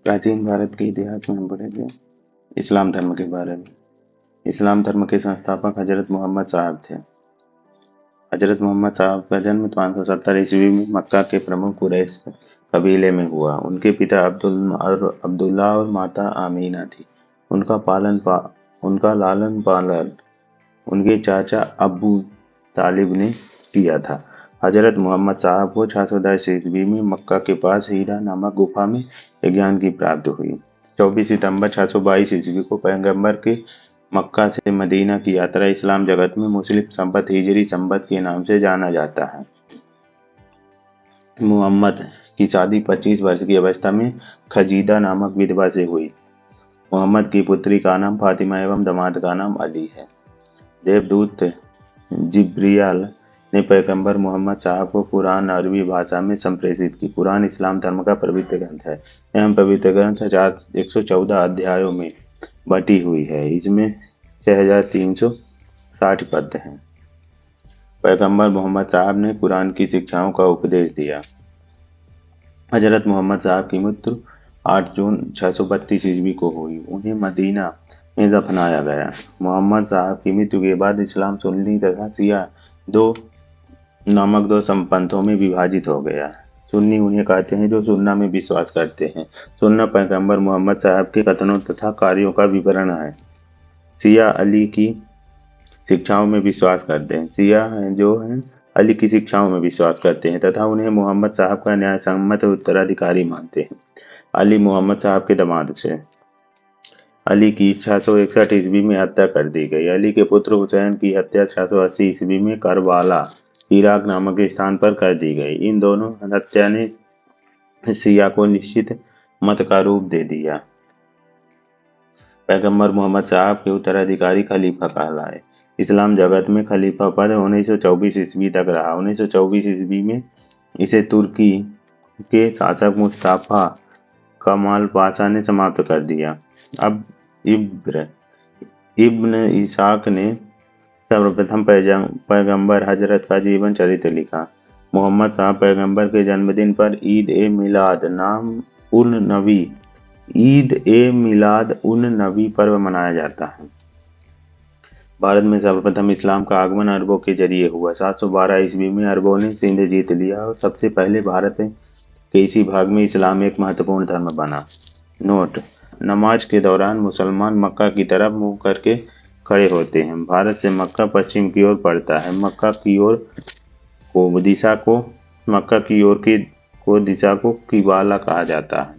प्राचीन भारत के इतिहास में हम पढ़ेंगे इस्लाम धर्म के बारे में। इस्लाम धर्म के संस्थापक हजरत मोहम्मद साहब थे। हजरत मोहम्मद साहब का जन्म 570 ईस्वी में मक्का के प्रमुख कुरैश कबीले में हुआ। उनके पिता अब्दुल्ला और माता आमीना थी। उनका लालन पालन उनके चाचा अब्बू तालिब ने किया था। हजरत मोहम्मद साहब को 610 ईस्वी में मक्का के पास हीरा नामक गुफा में ज्ञान की प्राप्ति हुई। 24 सितंबर 622 ईस्वी को पैगंबर के मक्का से मदीना की यात्रा इस्लाम जगत में मुस्लिम संवत हिजरी संवत के नाम से जाना जाता है। मोहम्मद की शादी 25 वर्ष की अवस्था में खजीदा नामक विधवा से हुई। मोहम्मद की पुत्री का नाम फातिमा एवं दामाद का नाम अली है। देवदूत जिब्रियल ने पैगंबर मोहम्मद साहब को कुरान अरबी भाषा में संप्रेषित की। कुरान इस्लाम धर्म का पवित्र ग्रंथ है। एवं पवित्र ग्रंथ 114 अध्यायों में बटी हुई है। इसमें 6360 पद हैं। पैगंबर मोहम्मद साहब ने कुरान की शिक्षाओं का उपदेश दिया। हजरत मोहम्मद साहब की मृत्यु 8 जून 632 ईस्वी को हुई। उन्हें मदीना में दफनाया गया। मोहम्मद साहब की मृत्यु के बाद इस्लाम सुन्नी तथा शिया दो संपंथों में विभाजित हो गया। सुन्नी उन्हें कहते हैं जो सुन्ना में विश्वास करते हैं। सुन्ना पैगंबर मोहम्मद साहब के कथनों तथा कार्यों का विवरण है। शिया अली की शिक्षाओं में विश्वास करते हैं। शिया जो हैं अली की शिक्षाओं में विश्वास करते हैं तथा उन्हें मोहम्मद साहब का न्याय सम्मत उत्तराधिकारी मानते हैं। अली मोहम्मद साहब के दामाद से अली की 661 ईस्वी में हत्या कर दी गई। अली के पुत्र हुसैन की हत्या 680 ईस्वी में करबाला इराक नामक स्थान पर कर दी गई। इन दोनों हत्या ने शिया को निश्चित मत का रूप दे दिया। पैगंबर मोहम्मद साहब के उत्तराधिकारी खलीफा कहलाए। इस्लाम जगत में खलीफा पद 1924 ईस्वी तक रहा। 1924 ईस्वी में इसे तुर्की के शासक मुस्तफा कमाल पाशा ने समाप्त कर दिया। अब इब्न इसाक ने सर्वप्रथम पैगंबर हजरत का जीवन चरित्र लिखा। मोहम्मद साहब पैगंबर के जन्मदिन पर ईद ए मिलाद उन नबी पर्व मनाया जाता है। भारत में सर्वप्रथम इस्लाम का आगमन अरबों के जरिए हुआ। 712 ईस्वी में अरबों ने सिंध जीत लिया और सबसे पहले भारत के इसी भाग में इस्लाम एक महत्वपूर्ण धर्म बना। नोट: नमाज के दौरान मुसलमान मक्का की तरफ मुंह करके खड़े होते हैं। भारत से मक्का पश्चिम की ओर पड़ता है। मक्का की दिशा को किबाला कहा जाता है।